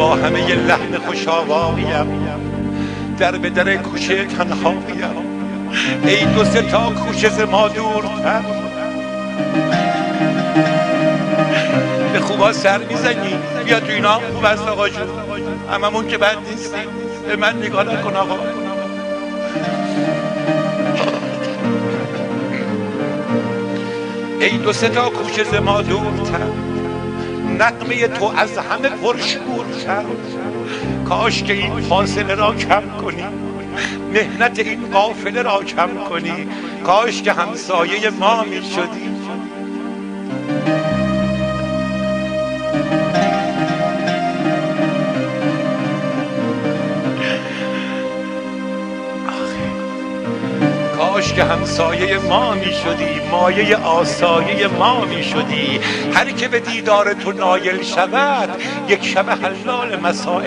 با همه لحن خوش‌آواییم در به در کوچه تنهاییم. ای دو سه تا کوچه ز ما دورتر، به خوبا سر میزنی. بیا تو اینا خوب است آقا جون، هممون که بد نیستیم. به من نگاه نکن آقا. ای دو سه تا کوچه ز ما دورتر، نغمه تو از همه پرشورتر. کاش که این فاصله را کم کنی، مهنت این قافله را کم کنی. کاش که همسایه ما می شدی. کاش که همسایه ما می شدی، مایه آسایه ما می شدی. هر که به دیدار تو نایل شود، یک شب حلال مسائل